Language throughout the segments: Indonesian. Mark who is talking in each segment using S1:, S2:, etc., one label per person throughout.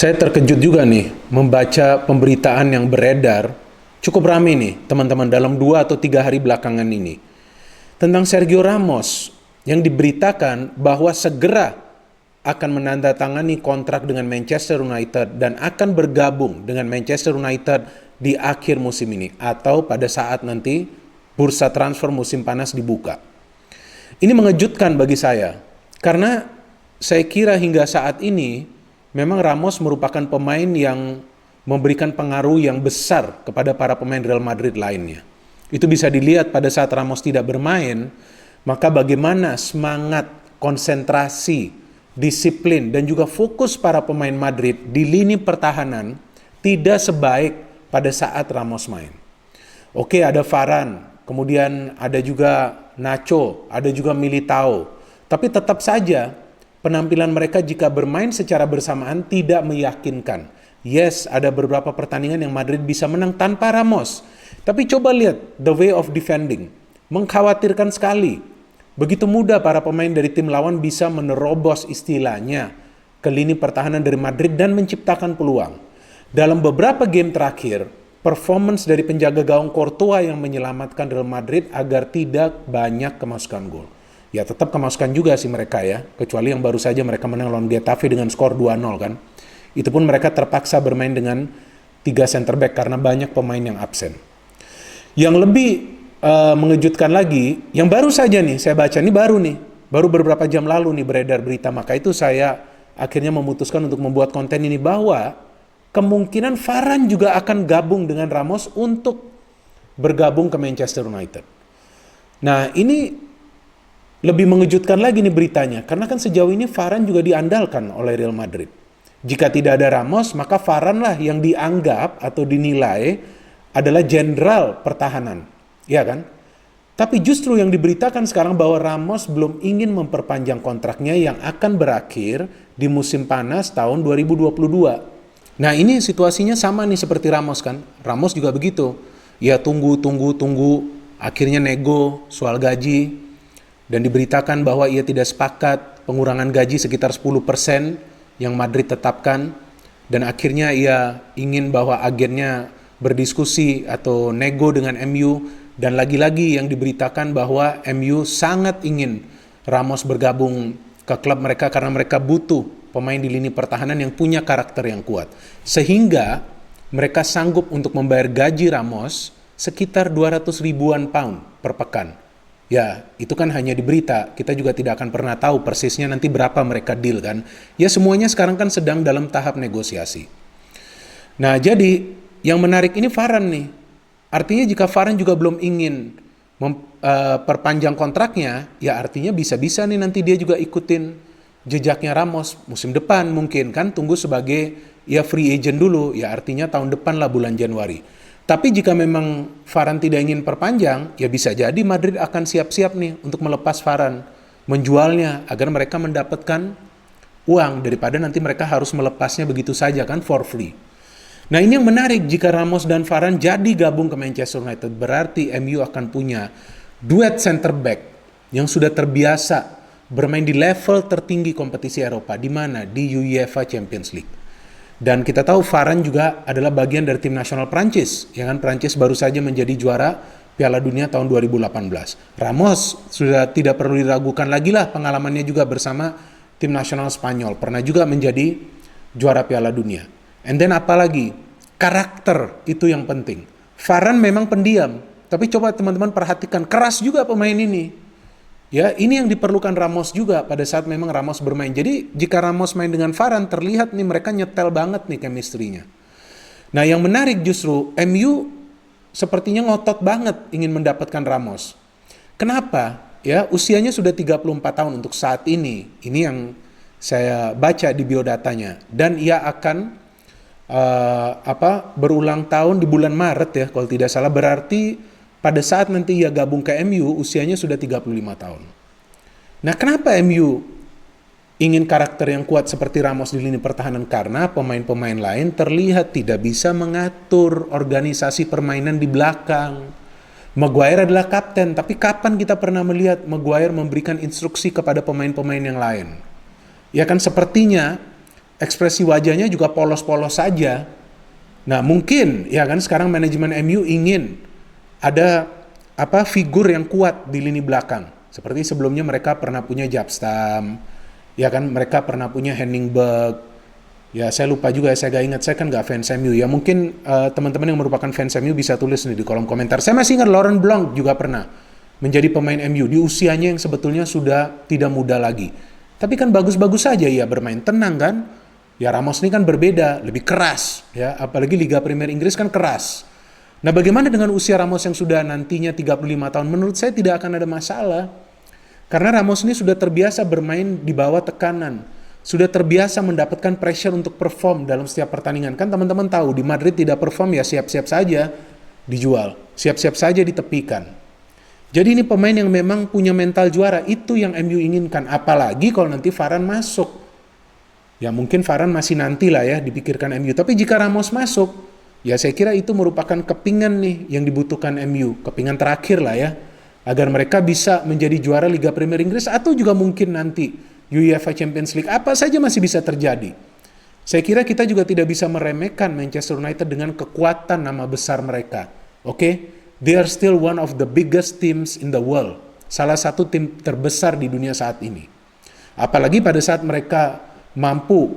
S1: Saya terkejut juga nih membaca pemberitaan yang beredar cukup ramai nih teman-teman dalam 2 atau 3 hari belakangan ini tentang Sergio Ramos yang diberitakan bahwa segera akan menandatangani kontrak dengan Manchester United dan akan bergabung dengan Manchester United di akhir musim ini atau pada saat nanti bursa transfer musim panas dibuka. Ini mengejutkan bagi saya karena saya kira hingga saat ini memang Ramos merupakan pemain yang memberikan pengaruh yang besar kepada para pemain Real Madrid lainnya. Itu bisa dilihat pada saat Ramos tidak bermain, maka bagaimana semangat, konsentrasi, disiplin, dan juga fokus para pemain Madrid di lini pertahanan tidak sebaik pada saat Ramos main. Oke, ada Varane, kemudian ada juga Nacho, ada juga Militao, tapi tetap saja penampilan mereka jika bermain secara bersamaan tidak meyakinkan. Yes, ada beberapa pertandingan yang Madrid bisa menang tanpa Ramos. Tapi coba lihat the way of defending. Mengkhawatirkan sekali. Begitu mudah para pemain dari tim lawan bisa menerobos istilahnya ke lini pertahanan dari Madrid dan menciptakan peluang. Dalam beberapa game terakhir, performance dari penjaga gawang Courtois yang menyelamatkan Real Madrid agar tidak banyak kemasukan gol. Ya tetap kemasukan juga sih mereka ya, kecuali yang baru saja mereka menang lawan Getafe dengan skor 2-0 kan. Itu pun mereka terpaksa bermain dengan 3 center back karena banyak pemain yang absen. Yang lebih mengejutkan lagi, yang baru saja nih saya baca, ini baru beberapa jam lalu nih beredar berita, maka itu saya akhirnya memutuskan untuk membuat konten ini bahwa kemungkinan Varane juga akan gabung dengan Ramos untuk bergabung ke Manchester United. Nah ini lebih mengejutkan lagi nih beritanya, karena kan sejauh ini Varane juga diandalkan oleh Real Madrid. Jika tidak ada Ramos, maka Varane lah yang dianggap atau dinilai adalah jenderal pertahanan, ya kan? Tapi justru yang diberitakan sekarang bahwa Ramos belum ingin memperpanjang kontraknya yang akan berakhir di musim panas tahun 2022. Nah ini situasinya sama nih seperti Ramos kan, Ramos juga begitu. Ya tunggu, akhirnya nego soal gaji, dan diberitakan bahwa ia tidak sepakat pengurangan gaji sekitar 10% yang Madrid tetapkan, dan akhirnya ia ingin bahwa agennya berdiskusi atau nego dengan MU, dan lagi-lagi yang diberitakan bahwa MU sangat ingin Ramos bergabung ke klub mereka karena mereka butuh pemain di lini pertahanan yang punya karakter yang kuat, sehingga mereka sanggup untuk membayar gaji Ramos sekitar 200 ribuan pound per pekan. Ya, itu kan hanya di berita, kita juga tidak akan pernah tahu persisnya nanti berapa mereka deal kan. Ya semuanya sekarang kan sedang dalam tahap negosiasi. Nah jadi yang menarik ini Varane nih. Artinya jika Varane juga belum ingin perpanjang kontraknya, ya artinya bisa-bisa nih nanti dia juga ikutin jejaknya Ramos musim depan mungkin kan, tunggu sebagai ya free agent dulu, ya artinya tahun depan lah bulan Januari. Tapi jika memang Varane tidak ingin perpanjang, ya bisa jadi Madrid akan siap-siap nih untuk melepas Varane, menjualnya agar mereka mendapatkan uang daripada nanti mereka harus melepasnya begitu saja kan for free. Nah ini yang menarik, jika Ramos dan Varane jadi gabung ke Manchester United, berarti MU akan punya duet center back yang sudah terbiasa bermain di level tertinggi kompetisi Eropa, di mana di UEFA Champions League. Dan kita tahu Varane juga adalah bagian dari tim nasional Prancis, ya kan, Prancis baru saja menjadi juara Piala Dunia tahun 2018. Ramos sudah tidak perlu diragukan lagi lah pengalamannya juga bersama tim nasional Spanyol, pernah juga menjadi juara Piala Dunia. And then apalagi, karakter itu yang penting. Varane memang pendiam, tapi coba teman-teman perhatikan, keras juga pemain ini. Ya, ini yang diperlukan Ramos juga pada saat memang Ramos bermain. Jadi jika Ramos main dengan Varane, terlihat nih mereka nyetel banget nih chemistry-nya. Nah yang menarik justru MU sepertinya ngotot banget ingin mendapatkan Ramos. Kenapa? Ya usianya sudah 34 tahun untuk saat ini. Ini yang saya baca di biodatanya. Dan ia akan berulang tahun di bulan Maret ya kalau tidak salah, berarti pada saat nanti ia gabung ke MU, usianya sudah 35 tahun. Nah, kenapa MU ingin karakter yang kuat seperti Ramos di lini pertahanan? Karena pemain-pemain lain terlihat tidak bisa mengatur organisasi permainan di belakang. Maguire adalah kapten, tapi kapan kita pernah melihat Maguire memberikan instruksi kepada pemain-pemain yang lain? Ya kan sepertinya ekspresi wajahnya juga polos-polos saja. Nah mungkin ya kan sekarang manajemen MU ingin ada figur yang kuat di lini belakang. Seperti sebelumnya mereka pernah punya Japstam, ya kan mereka pernah punya Henning Berg. Ya saya lupa juga, saya gak ingat, saya kan gak fans MU. Ya mungkin teman-teman yang merupakan fans MU bisa tulis nih di kolom komentar. Saya masih ingat Laurent Blanc juga pernah menjadi pemain MU di usianya yang sebetulnya sudah tidak muda lagi. Tapi kan bagus-bagus saja ia bermain, tenang kan. Ya Ramos ini kan berbeda, lebih keras ya, apalagi Liga Premier Inggris kan keras. Nah bagaimana dengan usia Ramos yang sudah nantinya 35 tahun? Menurut saya tidak akan ada masalah. Karena Ramos ini sudah terbiasa bermain di bawah tekanan. Sudah terbiasa mendapatkan pressure untuk perform dalam setiap pertandingan. Kan teman-teman tahu di Madrid tidak perform ya siap-siap saja dijual. Siap-siap saja ditepikan. Jadi ini pemain yang memang punya mental juara. Itu yang MU inginkan. Apalagi kalau nanti Varane masuk. Ya mungkin Varane masih nanti lah ya dipikirkan MU. Tapi jika Ramos masuk, ya saya kira itu merupakan kepingan nih yang dibutuhkan MU. Kepingan terakhir lah ya. Agar mereka bisa menjadi juara Liga Premier Inggris atau juga mungkin nanti UEFA Champions League. Apa saja masih bisa terjadi. Saya kira kita juga tidak bisa meremehkan Manchester United dengan kekuatan nama besar mereka. Oke? They are still one of the biggest teams in the world. Salah satu tim terbesar di dunia saat ini. Apalagi pada saat mereka mampu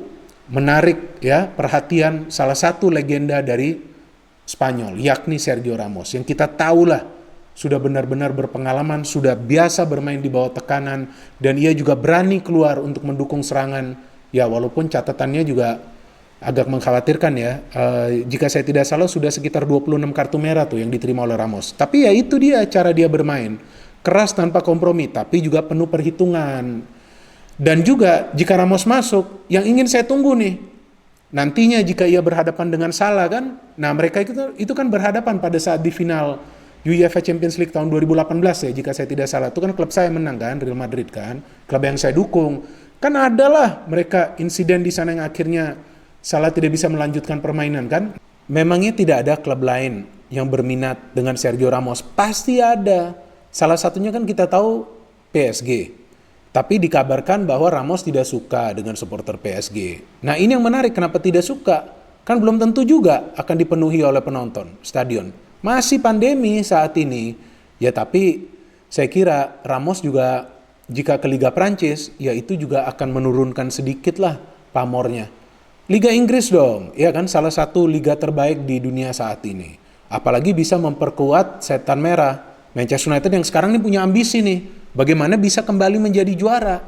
S1: menarik ya perhatian salah satu legenda dari Spanyol, yakni Sergio Ramos, yang kita tahulah sudah benar-benar berpengalaman, sudah biasa bermain di bawah tekanan, dan ia juga berani keluar untuk mendukung serangan. Ya walaupun catatannya juga agak mengkhawatirkan ya, jika saya tidak salah sudah sekitar 26 kartu merah tuh yang diterima oleh Ramos. Tapi ya itu dia cara dia bermain, keras tanpa kompromi, tapi juga penuh perhitungan. Dan juga jika Ramos masuk, yang ingin saya tunggu nih, nantinya jika ia berhadapan dengan Salah kan, nah mereka itu kan berhadapan pada saat di final UEFA Champions League tahun 2018 ya, jika saya tidak salah. Itu kan klub saya menang kan, Real Madrid kan, klub yang saya dukung. Kan adalah mereka insiden di sana yang akhirnya Salah tidak bisa melanjutkan permainan kan. Memangnya tidak ada klub lain yang berminat dengan Sergio Ramos? Pasti ada. Salah satunya kan kita tahu PSG. Tapi dikabarkan bahwa Ramos tidak suka dengan supporter PSG. Nah ini yang menarik, kenapa tidak suka? Kan belum tentu juga akan dipenuhi oleh penonton stadion. Masih pandemi saat ini. Ya tapi saya kira Ramos juga jika ke Liga Prancis, ya itu juga akan menurunkan sedikit lah pamornya. Liga Inggris dong, ya kan salah satu liga terbaik di dunia saat ini. Apalagi bisa memperkuat setan merah. Manchester United yang sekarang ini punya ambisi nih. Bagaimana bisa kembali menjadi juara?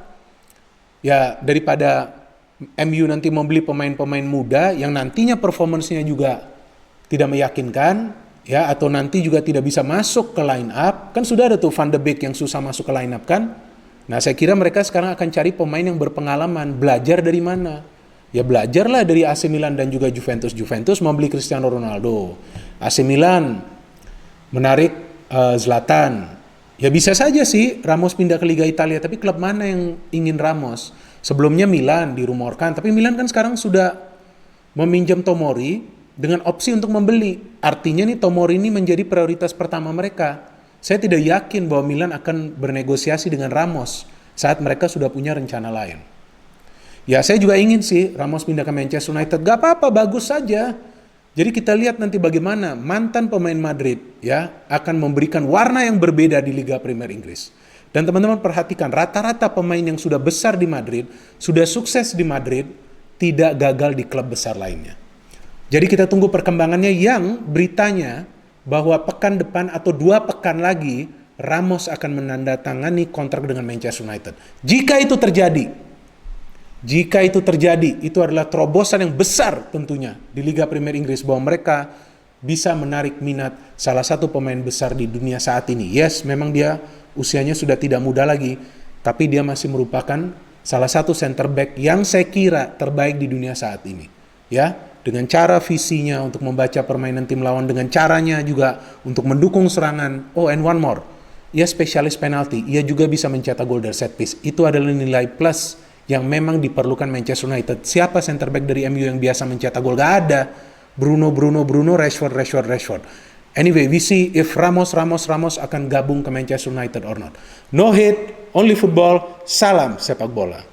S1: Ya daripada MU nanti membeli pemain-pemain muda yang nantinya performance-nya juga tidak meyakinkan, ya atau nanti juga tidak bisa masuk ke line up. Kan sudah ada tuh Van de Beek yang susah masuk ke line up kan? Nah saya kira mereka sekarang akan cari pemain yang berpengalaman. Belajar dari mana? Ya belajarlah dari AC Milan dan juga Juventus. Juventus membeli Cristiano Ronaldo. AC Milan menarik Zlatan. Ya bisa saja sih Ramos pindah ke Liga Italia, tapi klub mana yang ingin Ramos? Sebelumnya Milan dirumorkan, tapi Milan kan sekarang sudah meminjam Tomori dengan opsi untuk membeli. Artinya nih Tomori ini menjadi prioritas pertama mereka. Saya tidak yakin bahwa Milan akan bernegosiasi dengan Ramos saat mereka sudah punya rencana lain. Ya saya juga ingin sih Ramos pindah ke Manchester United. Gak apa-apa, bagus saja. Jadi kita lihat nanti bagaimana mantan pemain Madrid ya akan memberikan warna yang berbeda di Liga Premier Inggris. Dan teman-teman perhatikan rata-rata pemain yang sudah besar di Madrid, sudah sukses di Madrid, tidak gagal di klub besar lainnya. Jadi kita tunggu perkembangannya yang beritanya bahwa pekan depan atau 2 pekan lagi Ramos akan menandatangani kontrak dengan Manchester United. Jika itu terjadi, itu adalah terobosan yang besar tentunya di Liga Premier Inggris bahwa mereka bisa menarik minat salah satu pemain besar di dunia saat ini. Yes, memang dia usianya sudah tidak muda lagi, tapi dia masih merupakan salah satu center back yang saya kira terbaik di dunia saat ini. Ya, dengan cara visinya untuk membaca permainan tim lawan, dengan caranya juga untuk mendukung serangan. Oh, and one more. Ia spesialis penalti, ia juga bisa mencetak gol dari set piece. Itu adalah nilai plus yang memang diperlukan Manchester United. Siapa center back dari MU yang biasa mencetak gol? Gak ada. Bruno, Rashford. Anyway, we see if Ramos akan gabung ke Manchester United or not. No hate, only football. Salam sepak bola.